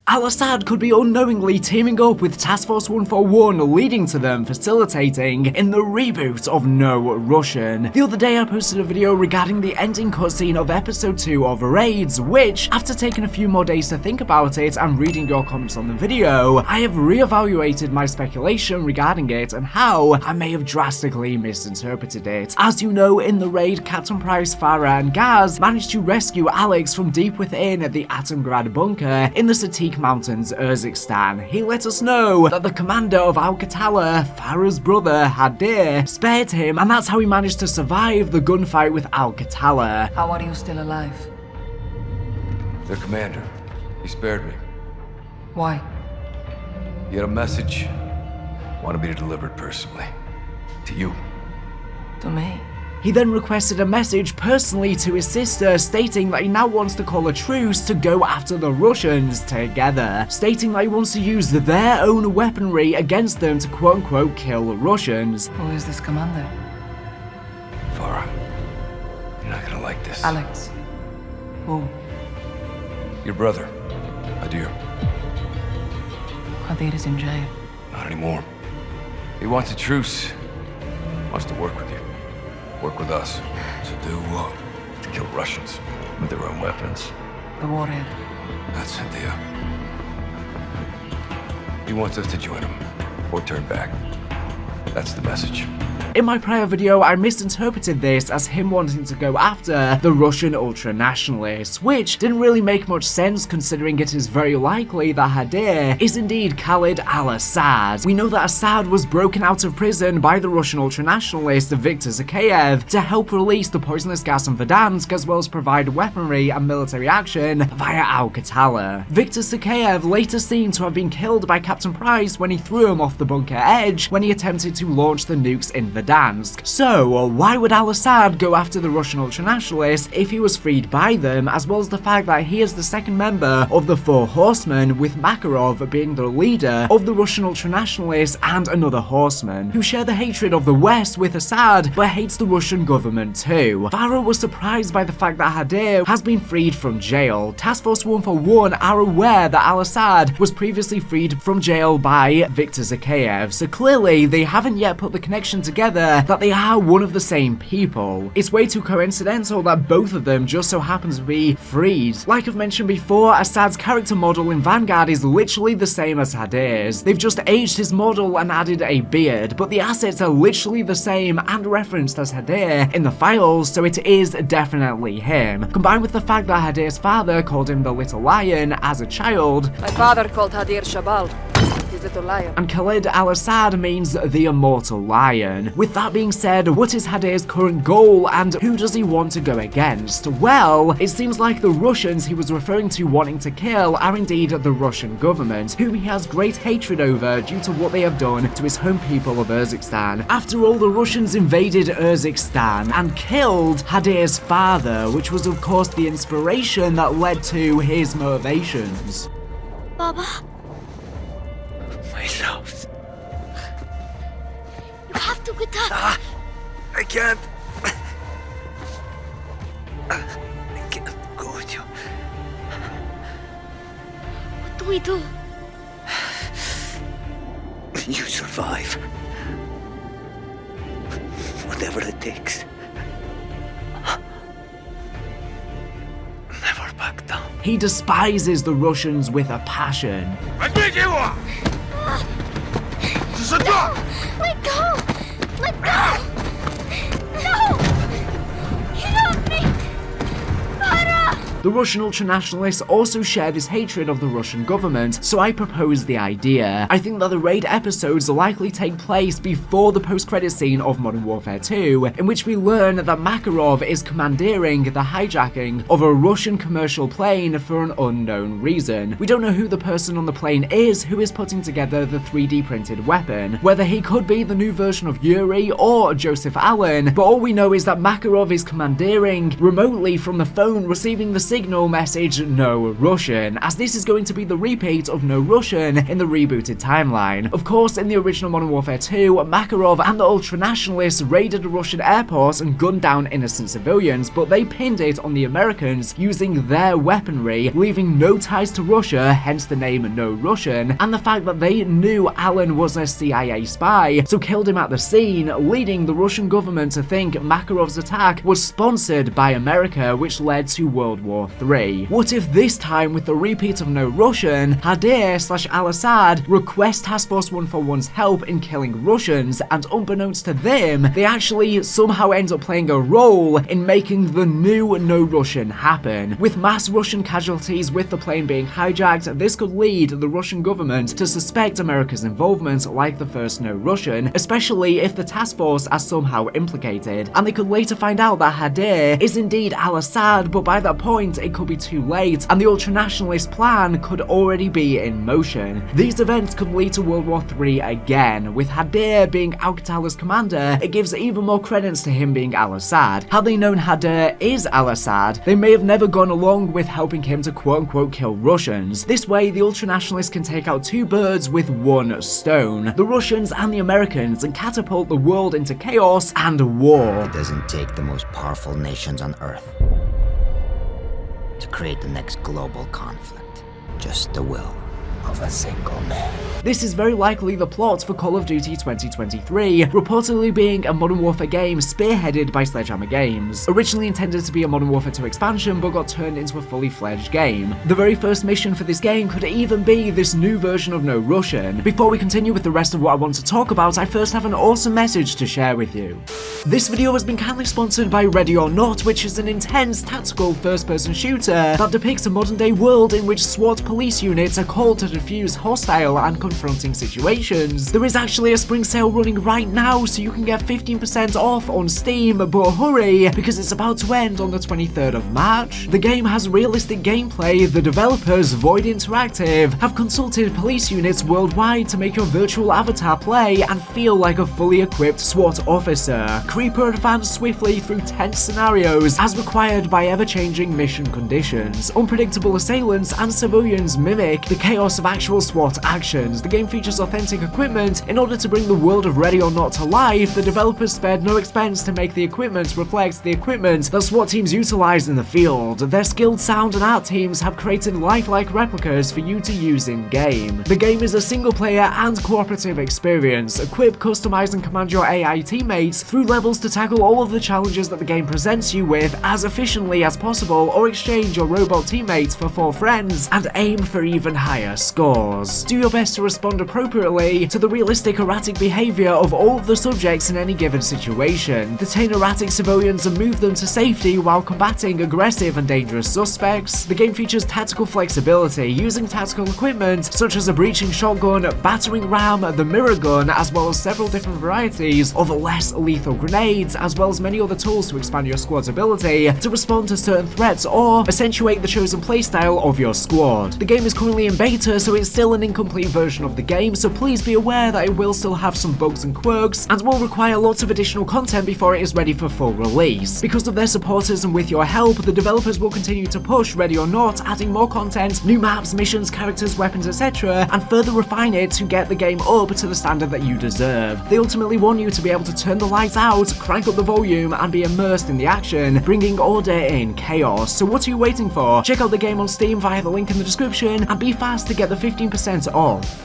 Al-Assad could be unknowingly teaming up with Taskforce 141, leading to them facilitating in the reboot of No Russian. The other day I posted a video regarding the ending cutscene of episode 2 of Raids, which, after taking a few more days to think about it and reading your comments on the video, I have re-evaluated my speculation regarding it and how I may have drastically misinterpreted it. As you know, in the raid, Captain Price, Farah and Gaz managed to rescue Alex from deep within the Atomgrad bunker in the Satik Mountains, Urzikstan. He let us know that the commander of Qatala, Farah's brother, Hadir, spared him, and that's how he managed to survive the gunfight with Qatala. How are you still alive? The commander. He spared me. Why? He had a message. Wanted me to deliver it personally. To you. To me? He then requested a message personally to his sister, stating that he now wants to call a truce to go after the Russians together, stating that he wants to use their own weaponry against them to quote-unquote kill Russians. Who is this commander? Farah. You're not gonna like this. Alex. Who? Your brother. Hadir. Hadir is in jail. Not anymore. He wants a truce. Wants to work with you. Work with us. To do what? To kill Russians with their own weapons. The warhead. That's Hadir. He wants us to join him. Or turn back. That's the message. In my prior video, I misinterpreted this as him wanting to go after the Russian ultranationalists, which didn't really make much sense considering it is very likely that Hadir is indeed Khalid al-Assad. We know that Assad was broken out of prison by the Russian ultranationalist Viktor Zakhaev to help release the poisonous gas in Verdansk, as well as provide weaponry and military action via Qatala. Viktor Zakhaev later seen to have been killed by Captain Price when he threw him off the bunker edge when he attempted to launch the nukes in Verdansk. So, why would al-Assad go after the Russian ultranationalists if he was freed by them, as well as the fact that he is the second member of the Four Horsemen, with Makarov being the leader of the Russian ultranationalists and another horseman, who share the hatred of the West with Assad, but hates the Russian government too. Farah was surprised by the fact that Hadir has been freed from jail. Taskforce 141 are aware that al-Assad was previously freed from jail by Viktor Zakhaev, so clearly they haven't yet put the connection together that they are one of the same people. It's way too coincidental that both of them just so happen to be freed. Like I've mentioned before, Assad's character model in Vanguard is literally the same as Hadir's. They've just aged his model and added a beard, but the assets are literally the same and referenced as Hadir in the files, so it is definitely him. Combined with the fact that Hadir's father called him the Little Lion as a child. My father called Hadir Shabal. His little lion. And Khalid al-Assad means the immortal lion. With that being said, what is Hadir's current goal and who does he want to go against? Well, it seems like the Russians he was referring to wanting to kill are indeed the Russian government, whom he has great hatred over due to what they have done to his home people of Urzikstan. After all, the Russians invaded Urzikstan and killed Hadir's father, which was of course the inspiration that led to his motivations. Baba. My love. You have to get up. I can't. I can't go with you. What do we do? You survive. Whatever it takes. Never back down. He despises the Russians with a passion. Возьмите его! No! Let go! Let go! No! Help me! Farah! The Russian ultranationalists also share this hatred of the Russian government, so I propose the idea. I think that the raid episodes likely take place before the post-credit scene of Modern Warfare 2, in which we learn that Makarov is commandeering the hijacking of a Russian commercial plane for an unknown reason. We don't know who the person on the plane is who is putting together the 3D printed weapon, whether he could be the new version of Yuri or Joseph Allen, but all we know is that Makarov is commandeering remotely from the phone, receiving the signal signal message No Russian, as this is going to be the repeat of No Russian in the rebooted timeline. Of course, in the original Modern Warfare 2, Makarov and the Ultranationalists raided a Russian airport and gunned down innocent civilians, but they pinned it on the Americans using their weaponry, leaving no ties to Russia, hence the name No Russian, and the fact that they knew Alan was a CIA spy, so killed him at the scene, leading the Russian government to think Makarov's attack was sponsored by America, which led to World War III. What if this time, with the repeat of No Russian, Hadir/Al-Assad request Task Force 141's help in killing Russians, and unbeknownst to them, they actually somehow end up playing a role in making the new No Russian happen. With mass Russian casualties with the plane being hijacked, this could lead the Russian government to suspect America's involvement like the first No Russian, especially if the task force are somehow implicated, and they could later find out that Hadir is indeed Al-Assad, but by that point it could be too late and the Ultranationalist plan could already be in motion. These events could lead to World War III again, with Hadir being Qatala's commander. It gives even more credence to him being Al-Assad. Had they known Hadir is Al-Assad, they may have never gone along with helping him to quote-unquote kill Russians. This way, the Ultranationalists can take out two birds with one stone, the Russians and the Americans, and catapult the world into chaos and war. It doesn't take the most powerful nations on Earth to create the next global conflict. Just the will of a single man. This is very likely the plot for Call of Duty 2023, reportedly being a Modern Warfare game spearheaded by Sledgehammer Games. Originally intended to be a Modern Warfare 2 expansion, but got turned into a fully fledged game. The very first mission for this game could even be this new version of No Russian. Before we continue with the rest of what I want to talk about, I first have an awesome message to share with you. This video has been kindly sponsored by Ready or Not, which is an intense tactical first-person shooter that depicts a modern-day world in which SWAT police units are called to defuse hostile and confronting situations. There is actually a spring sale running right now, so you can get 15% off on Steam, but hurry, because it's about to end on the 23rd of March. The game has realistic gameplay. The developers, Void Interactive, have consulted police units worldwide to make your virtual avatar play and feel like a fully equipped SWAT officer. Creeper advance swiftly through tense scenarios as required by ever-changing mission conditions. Unpredictable assailants and civilians mimic the chaos of actual SWAT actions. The game features authentic equipment. In order to bring the world of Ready or Not to life, the developers spared no expense to make the equipment reflect the equipment that SWAT teams utilize in the field. Their skilled sound and art teams have created lifelike replicas for you to use in-game. The game is a single-player and cooperative experience. Equip, customize, and command your AI teammates through levels to tackle all of the challenges that the game presents you with as efficiently as possible, or exchange your robot teammates for 4 friends and aim for even higher scores. Do your best to respond appropriately to the realistic erratic behavior of all of the subjects in any given situation. Detain erratic civilians and move them to safety while combating aggressive and dangerous suspects. The game features tactical flexibility, using tactical equipment such as a breaching shotgun, battering ram, the mirror gun, as well as several different varieties of less lethal grenades, as well as many other tools to expand your squad's ability to respond to certain threats or accentuate the chosen playstyle of your squad. The game is currently in beta, so it's still an incomplete version of the game, so please be aware that it will still have some bugs and quirks and will require lots of additional content before it is ready for full release. Because of their supporters and with your help, the developers will continue to push Ready or Not, adding more content, new maps, missions, characters, weapons, etc., and further refine it to get the game up to the standard that you deserve. They ultimately want you to be able to turn the lights out, crank up the volume, and be immersed in the action, bringing order in chaos. So what are you waiting for? Check out the game on Steam via the link in the description, and be fast to get the 15% off.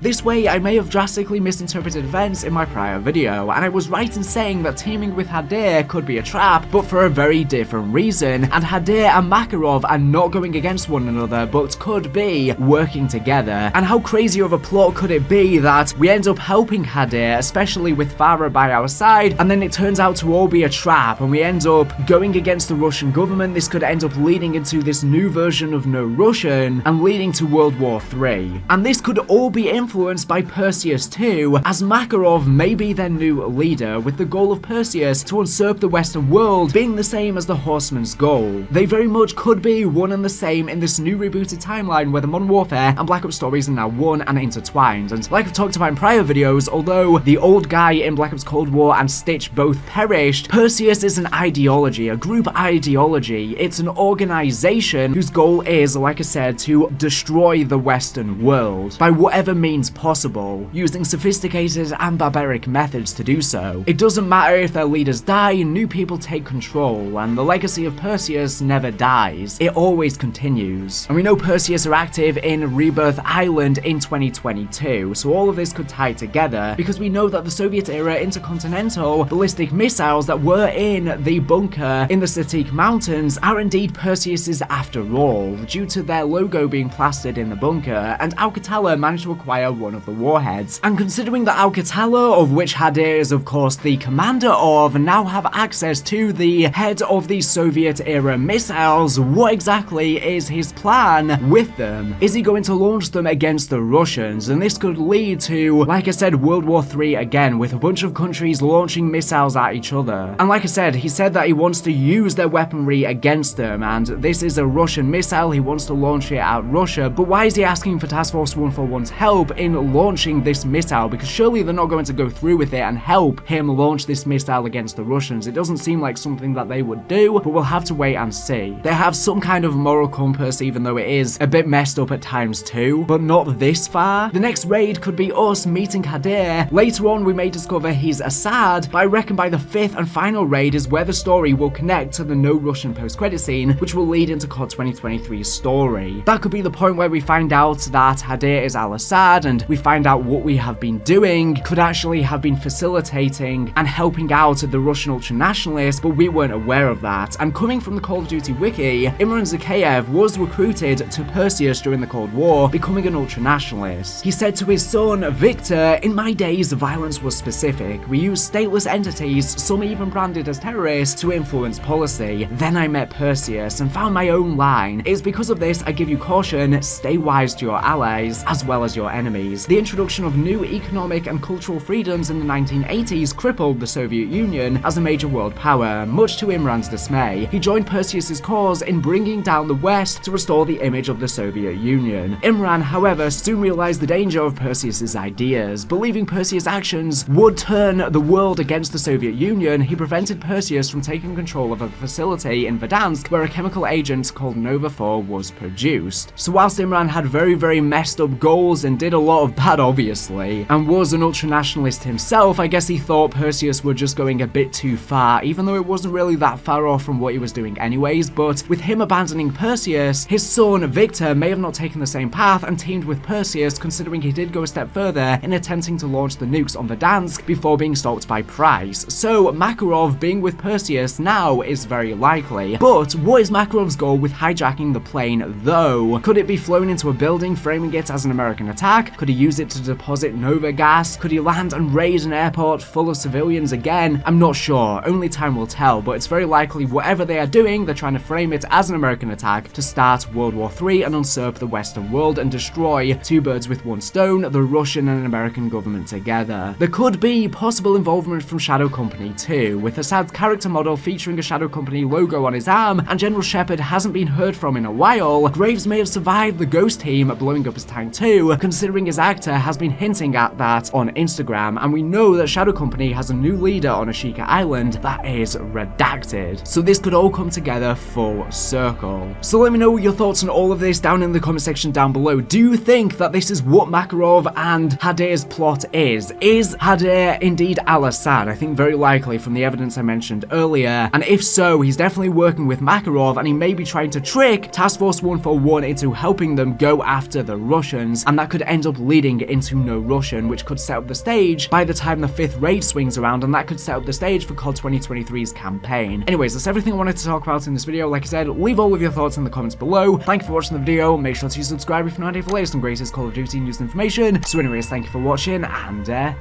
This way, I may have drastically misinterpreted events in my prior video, and I was right in saying that teaming with Hadir could be a trap, but for a very different reason, and Hadir and Makarov are not going against one another, but could be working together. And how crazy of a plot could it be that we end up helping Hadir, especially with Farah by our side, and then it turns out to all be a trap, and we end up going against the Russian government. This could end up leading into this new version of No Russian, and leading to World War III. And this could all be influenced by Perseus too, as Makarov may be their new leader, with the goal of Perseus to usurp the Western world being the same as the Horseman's goal. They very much could be one and the same in this new rebooted timeline where the Modern Warfare and Black Ops stories are now one and intertwined. And like I've talked about in prior videos, although the old guy in Black Ops Cold War and Stitch both perished, Perseus is an ideology, a group ideology. It's an organization whose goal is, like I said, to destroy the Western world by whatever means possible, using sophisticated and barbaric methods to do so. It doesn't matter if their leaders die, new people take control, and the legacy of Perseus never dies. It always continues. And we know Perseus are active in Rebirth Island in 2022, so all of this could tie together because we know that the Soviet-era intercontinental ballistic missiles that were in the bunker in the Satik Mountains are indeed Perseus's after all, due to their logo being plastered in the bunker, and Qatala managed to acquire one of the warheads. And considering that Qatala, of which Hadir is of course the commander of, now have access to the head of the Soviet-era missiles, what exactly is his plan with them? Is he going to launch them against the Russians? And this could lead to, like I said, World War III again, with a bunch of countries launching missiles at each other. And like I said, he said that he wants to use their weaponry against them, and this is a Russian missile, he wants to launch it at Russia, but why is he asking for Task Force 141's help in launching this missile? Because surely they're not going to go through with it and help him launch this missile against the Russians. It doesn't seem like something that they would do, but we'll have to wait and see. They have some kind of moral compass, even though it is a bit messed up at times too, but not this far. The next raid could be us meeting Hadir. Later on we may discover he's Asad, but I reckon by the 5th and final raid is where the story will connect to the no Russian post-credit scene, which will lead into COD 2023's story. That could be the point where we find out that Hadir is Al-Assad, and we find out what we have been doing could actually have been facilitating and helping out the Russian ultranationalists, but we weren't aware of that. And coming from the Call of Duty wiki, Imran Zakhaev was recruited to Perseus during the Cold War, becoming an ultranationalist. He said to his son, Victor, "In my days, violence was specific. We used stateless entities, some even branded as terrorists, to influence policy. Then I met Perseus and found my own line. It's because of this I give you caution, stay wise to your allies as well as your enemies." The introduction of new economic and cultural freedoms in the 1980s crippled the Soviet Union as a major world power, much to Imran's dismay. He joined Perseus's cause in bringing down the West to restore the image of the Soviet Union. Imran, however, soon realized the danger of Perseus's ideas. Believing Perseus' actions would turn the world against the Soviet Union, he prevented Perseus from taking control of a facility in Verdansk where a chemical agent called Nova 4 was produced. So whilst Imran had very messed up goals and did a lot of bad obviously, and was an ultranationalist himself, I guess he thought Perseus were just going a bit too far, even though it wasn't really that far off from what he was doing anyways. But with him abandoning Perseus, his son Victor may have not taken the same path and teamed with Perseus, considering he did go a step further in attempting to launch the nukes on Verdansk before being stopped by Price. So Makarov being with Perseus now is very likely. But what is Makarov's goal with hijacking the plane though? Could it be flown into a building, framing it as an American attack? Could he use it to deposit Nova gas? Could he land and raid an airport full of civilians again? I'm not sure, only time will tell, but it's very likely whatever they are doing, they're trying to frame it as an American attack to start World War III and usurp the Western world and destroy two birds with one stone, the Russian and American government together. There could be possible involvement from Shadow Company too, with Assad's character model featuring a Shadow Company logo on his arm, and General Shepard hasn't been heard from in a while. Graves may have survived the Ghost team blowing up his tank too, considering his actor has been hinting at that on Instagram, and we know that Shadow Company has a new leader on Ashika Island that is redacted. So this could all come together full circle. So let me know your thoughts on all of this down in the comment section down below. Do you think that this is what Makarov and Hadir's plot is? Is Hadir indeed Al-Assad? I think very likely from the evidence I mentioned earlier, and if so, he's definitely working with Makarov, and he may be trying to trick Task Force 141 into helping them go after the Russians, and that could end up leading into no Russian, which could set up the stage by the time the 5th raid swings around, and that could set up the stage for COD 2023's campaign. Anyways, that's everything I wanted to talk about in this video. Like I said, leave all of your thoughts in the comments below. Thank you for watching the video. Make sure to subscribe if you're not here for the latest and greatest Call of Duty news and information. So anyways, thank you for watching, and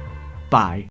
bye.